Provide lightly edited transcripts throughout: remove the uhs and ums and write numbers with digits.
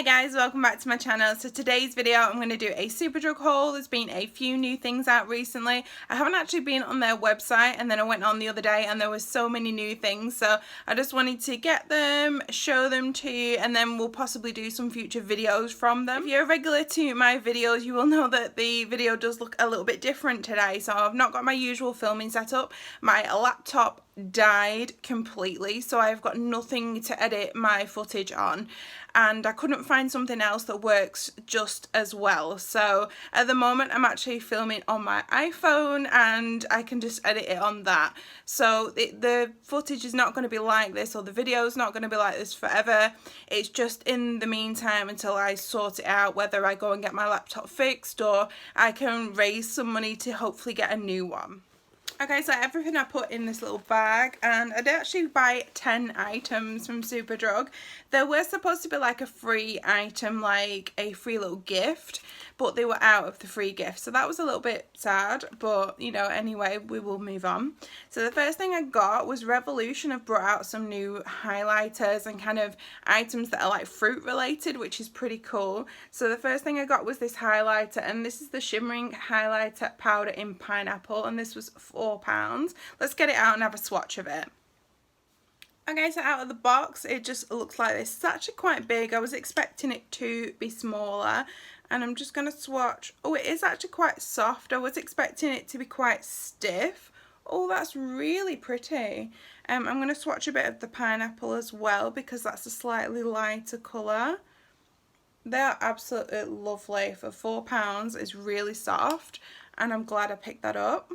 Hey guys, welcome back to my channel. So today's video I'm going to do a Superdrug haul. There's been a few new things out recently. I haven't actually been on their website, and then I went on the other day and there was so many new things, so I just wanted to get them, show them to you, and then we'll possibly do some future videos from them. If you're a regular to my videos, you will know that the video does look a little bit different today. So I've not got my usual filming setup. My laptop died completely, so I've got nothing to edit my footage on, and I couldn't find something else that works just as well. So at the moment I'm actually filming on my iPhone and I can just edit it on that. So the footage is not going to be like this, or the video is not going to be like this forever. It's just in the meantime until I sort it out, whether I go and get my laptop fixed or I can raise some money to hopefully get a new one. Okay, so everything I put in this little bag, and I did actually buy 10 items from Superdrug. There were supposed to be like a free item, like a free little gift, but they were out of the free gift, so that was a little bit sad, but you know, anyway, we will move on. So the first thing I got was Revolution have brought out some new highlighters and kind of items that are like fruit related, which is pretty cool. So the first thing I got was this highlighter, and this is the shimmering highlighter powder in pineapple, and this was £4. Let's get it out and have a swatch of it. Okay, so out of the box it just looks like this. It's actually quite big. I was expecting it to be smaller, and I'm just going to swatch. Oh, it is actually quite soft. I was expecting it to be quite stiff. Oh, that's really pretty. I'm going to swatch a bit of the pineapple as well, because that's a slightly lighter colour. They're absolutely lovely. For £4, it's really soft, and I'm glad I picked that up.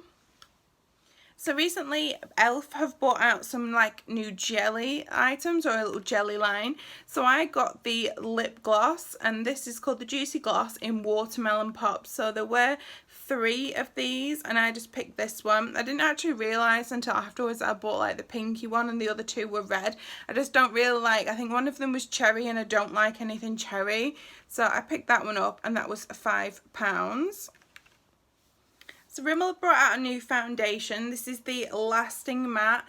So recently Elf have brought out some like new jelly items, or a little jelly line. So I got the lip gloss, and this is called the Juicy Gloss in Watermelon Pop. So there were 3 of these and I just picked this one. I didn't actually realise until afterwards that I bought like the pinky one and the other 2 were red. I just don't really like, I think one of them was cherry and I don't like anything cherry. So I picked that one up, and that was £5. So Rimmel brought out a new foundation. This is the Lasting Matte.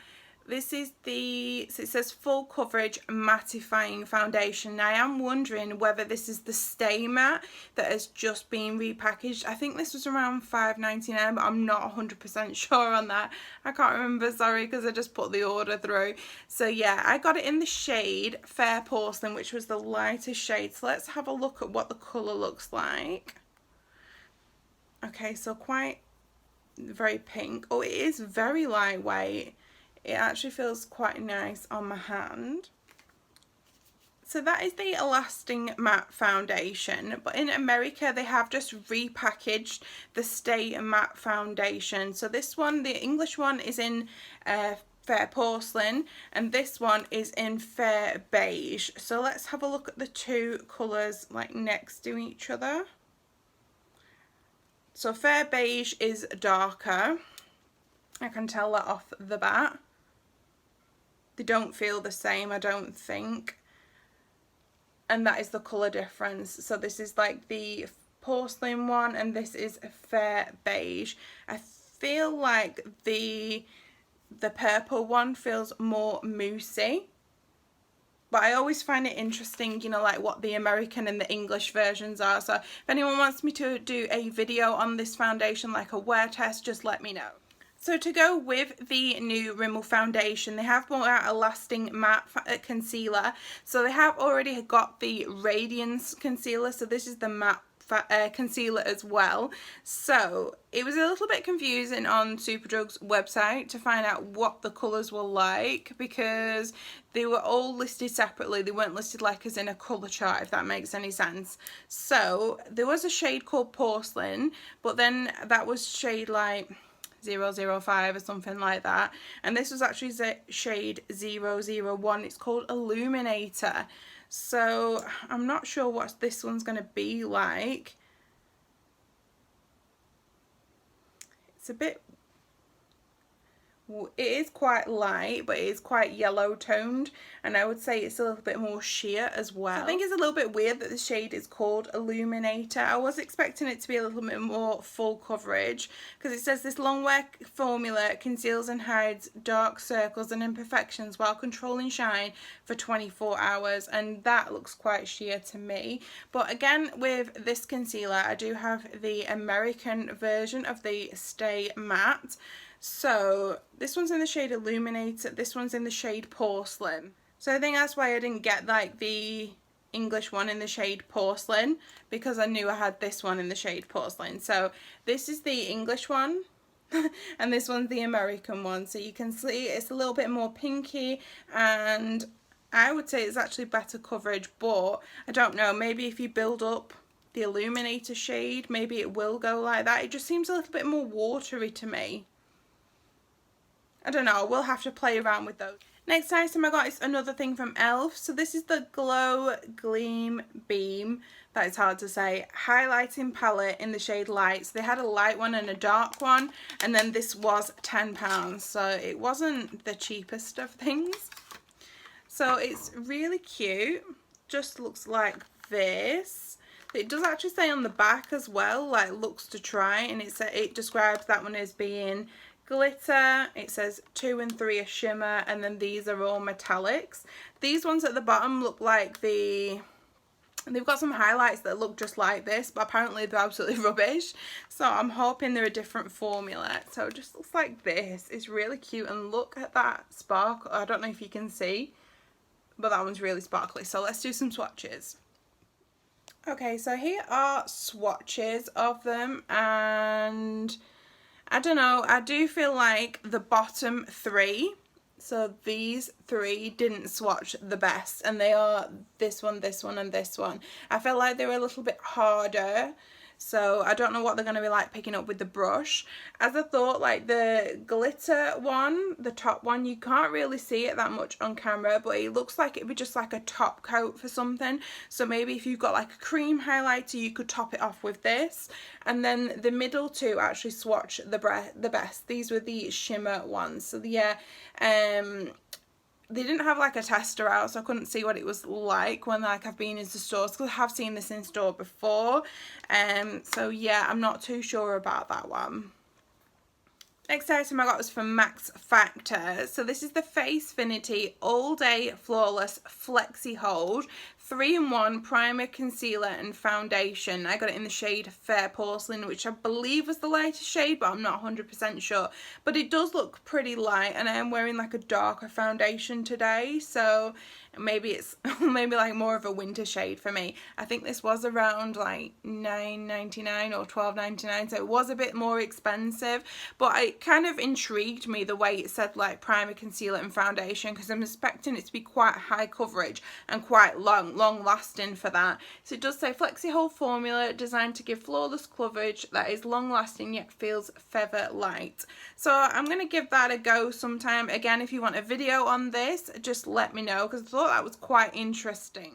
This is the, so it says full coverage mattifying foundation. Now I am wondering whether this is the Stay Matte that has just been repackaged. I think this was around £5.99, but I'm not 100% sure on that. I can't remember, sorry, because I just put the order through. So yeah, I got it in the shade Fair Porcelain, which was the lightest shade. So let's have a look at what the colour looks like. Okay, so quite very pink. Oh, it is very lightweight. It actually feels quite nice on my hand. So that is the Lasting Matte foundation, but in America they have just repackaged the Stay Matte foundation. So this one, the English one, is in Fair Porcelain, and this one is in Fair Beige. So let's have a look at the 2 colours like next to each other. So Fair Beige is darker. I can tell that off the bat. They don't feel the same, I don't think. And that is the colour difference. So this is like the porcelain one, and this is a Fair Beige. I feel like the purple one feels more moussey. But I always find it interesting, you know, like what the American and the English versions are. So if anyone wants me to do a video on this foundation, like a wear test, just let me know. So to go with the new Rimmel foundation, they have brought out a Lasting Matte concealer. So they have already got the Radiance concealer. So this is the matte concealer as well. So it was a little bit confusing on Superdrug's website to find out what the colours were like, because they were all listed separately. They weren't listed like as in a colour chart, if that makes any sense. So there was a shade called Porcelain, but then that was shade like 005 or something like that, and this was actually shade 001. It's called Illuminator. So I'm not sure what this one's going to be like. It's a bit it is quite light, but it is quite yellow toned, and I would say it's a little bit more sheer as well. So I think it's a little bit weird that the shade is called Illuminator. I was expecting it to be a little bit more full coverage, because it says this long wear formula conceals and hides dark circles and imperfections while controlling shine for 24 hours, and that looks quite sheer to me. But again, with this concealer, I do have the American version of the Stay Matte. So this one's in the shade Illuminator, this one's in the shade Porcelain. So I think that's why I didn't get like the English one in the shade Porcelain, because I knew I had this one in the shade Porcelain. So this is the English one and this one's the American one. So you can see it's a little bit more pinky, and I would say it's actually better coverage, but I don't know, maybe if you build up the Illuminator shade, maybe it will go like that. It just seems a little bit more watery to me. I don't know, we'll have to play around with those. Next item I got is another thing from e.l.f. So this is the Glow Gleam Beam, that is hard to say, highlighting palette in the shade Light. So they had a light one and a dark one, and then this was £10, so it wasn't the cheapest of things. So it's really cute, just looks like this. It does actually say on the back as well, like looks to try, and it describes that one as being glitter. It says 2 and 3 are shimmer, and then these are all metallics. These ones at the bottom look like they've got some highlights that look just like this, but apparently they're absolutely rubbish. So I'm hoping they're a different formula. So it just looks like this. It's really cute, and look at that sparkle. I don't know if you can see, but that one's really sparkly. So let's do some swatches. Okay, so here are swatches of them, and I don't know, I do feel like the bottom 3, so these 3 didn't swatch the best, and they are this one, and this one. I felt like they were a little bit harder, so I don't know what they're going to be like picking up with the brush. As I thought, like the glitter one, the top one, you can't really see it that much on camera, but it looks like it'd be just like a top coat for something. So maybe if you've got like a cream highlighter, you could top it off with this. And then the middle 2 actually swatch the best. These were the shimmer ones. So yeah, they didn't have like a tester out, so I couldn't see what it was like when like I've been into stores, because I have seen this in store before. So yeah, I'm not too sure about that one. Next item I got was from Max Factor. So this is the Facefinity All Day Flawless Flexi Hold 3-in-1 primer, concealer and foundation. I got it in the shade Fair Porcelain, which I believe was the lightest shade, but I'm not 100% sure. But it does look pretty light, and I am wearing like a darker foundation today, so maybe it's maybe like more of a winter shade for me. I think this was around like $9.99 or $12.99, so it was a bit more expensive, but it kind of intrigued me the way it said like primer, concealer and foundation, because I'm expecting it to be quite high coverage and quite long lasting for that. So it does say Flexi Hold formula designed to give flawless coverage that is long lasting yet feels feather light. So I'm going to give that a go sometime. Again, if you want a video on this, just let me know, because I thought that was quite interesting.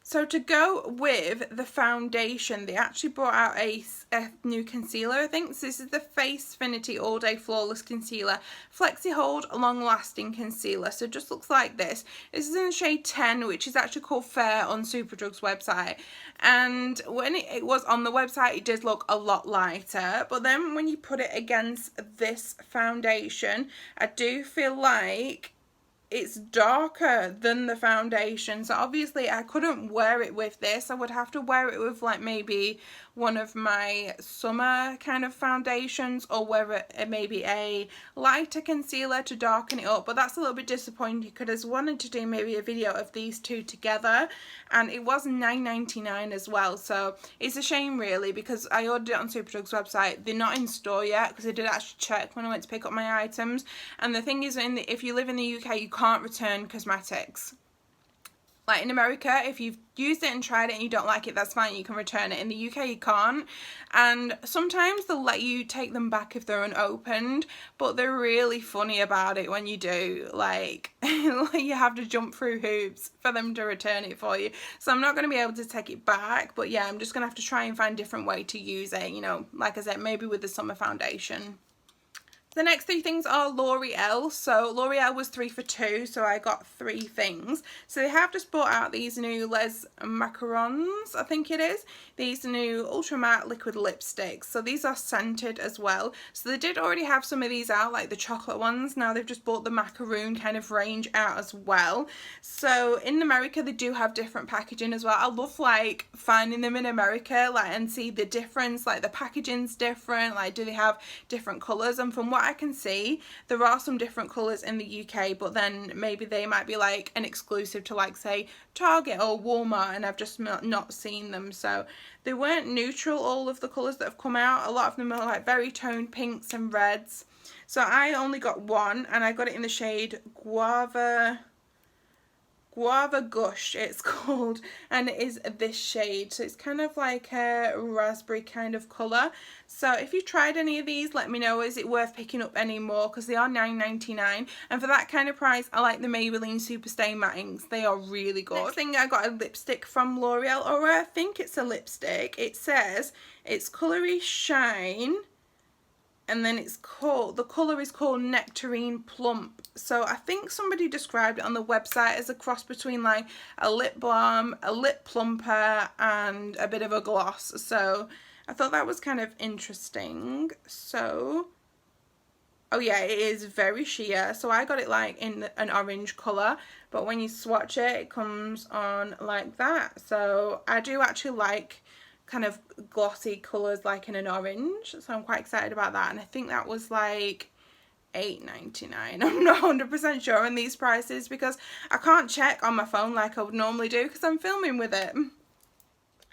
So to go with the foundation, they actually brought out a new concealer, I think. So this is the Facefinity All Day Flawless Concealer Flexi Hold Long Lasting Concealer. So it just looks like this. This is in the shade 10, which is actually called Fair on Superdrug's website. And when it was on the website, it did look a lot lighter. But then when you put it against this foundation, I do feel like it's darker than the foundation. So obviously I couldn't wear it with this. I would have to wear it with like maybe one of my summer kind of foundations, or wear it maybe a lighter concealer to darken it up. But that's a little bit disappointing, because I wanted to do maybe a video of these two together, and it was $9.99 as well. So it's a shame really, because I ordered it on Superdrug's website. They're not in store yet, because I did actually check when I went to pick up my items. And the thing is, if you live in the UK, you can't return cosmetics. Like in America, if you've used it and tried it and you don't like it, that's fine, you can return it. In the UK you can't, and sometimes they'll let you take them back if they're unopened, but they're really funny about it when you do. Like you have to jump through hoops for them to return it for you. So I'm not going to be able to take it back, but yeah, I'm just going to have to try and find a different way to use it, you know, like I said, maybe with the summer foundation. The next 3 things are L'Oreal. So L'Oreal was 3 for 2, so I got 3 things. So they have just brought out these new Les Macarons, I think it is. These new ultra matte liquid lipsticks. So these are scented as well. So they did already have some of these out, like the chocolate ones. Now they've just brought the macaroon kind of range out as well. So in America they do have different packaging as well. I love like finding them in America, like, and see the difference, like the packaging's different, like do they have different colours, and from what I can see there are some different colours in the UK, but then maybe they might be like an exclusive to like say Target or Walmart, and I've just not seen them. So they weren't neutral, all of the colours that have come out. A lot of them are like very toned pinks and reds. So I only got one, and I got it in the shade Guava Gush it's called, and it is this shade. So it's kind of like a raspberry kind of colour. So if you tried any of these, let me know, is it worth picking up any more, because they are $9.99, and for that kind of price I like the Maybelline Superstay Matte Inks. They are really good. Next thing, I got a lipstick from L'Oreal, or I think it's a lipstick. It says it's Colory Shine, and then it's called, the colour is called Nectarine Plump. So I think somebody described it on the website as a cross between like a lip balm, a lip plumper, and a bit of a gloss. So I thought that was kind of interesting. So, oh yeah, it is very sheer. So I got it like in an orange colour, but when you swatch it, it comes on like that. So I do actually like kind of glossy colours like in an orange, so I'm quite excited about that. And I think that was like $8.99. I'm not 100% sure on these prices because I can't check on my phone like I would normally do because I'm filming with it.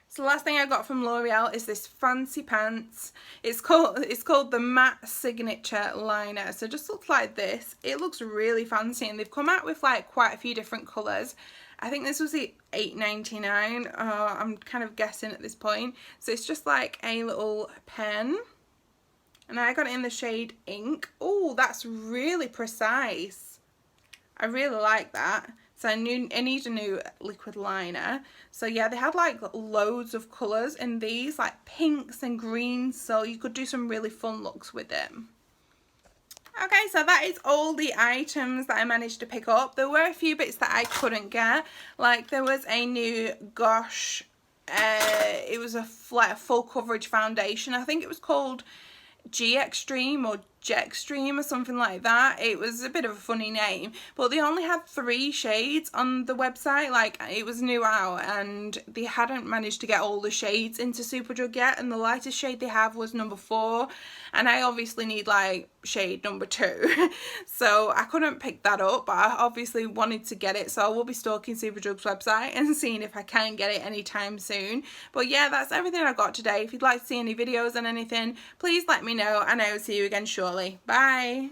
So the last thing I got from L'Oreal is this fancy pants. It's called the Matte Signature Liner. So it just looks like this. It looks really fancy, and they've come out with like quite a few different colours. I think this was the $8.99. I'm kind of guessing at this point. So it's just like a little pen, and I got it in the shade Ink. Oh, that's really precise. I really like that. So I need a new liquid liner. So yeah, they had like loads of colours in these, like pinks and greens, so you could do some really fun looks with it. Okay, so that is all the items that I managed to pick up. There were a few bits that I couldn't get. Like there was a new Gosh, it was a full coverage foundation. I think it was called G Extreme or Jextreme or something like that. It was a bit of a funny name, but they only had 3 shades on the website. Like it was new out, and they hadn't managed to get all the shades into Superdrug yet, and the lightest shade they have was number 4, and I obviously need like shade number 2 so I couldn't pick that up, but I obviously wanted to get it, so I will be stalking Superdrug's website and seeing if I can get it anytime soon. But yeah, that's everything I got today. If you'd like to see any videos and anything, please let me know, and I will see you again shortly. Bye.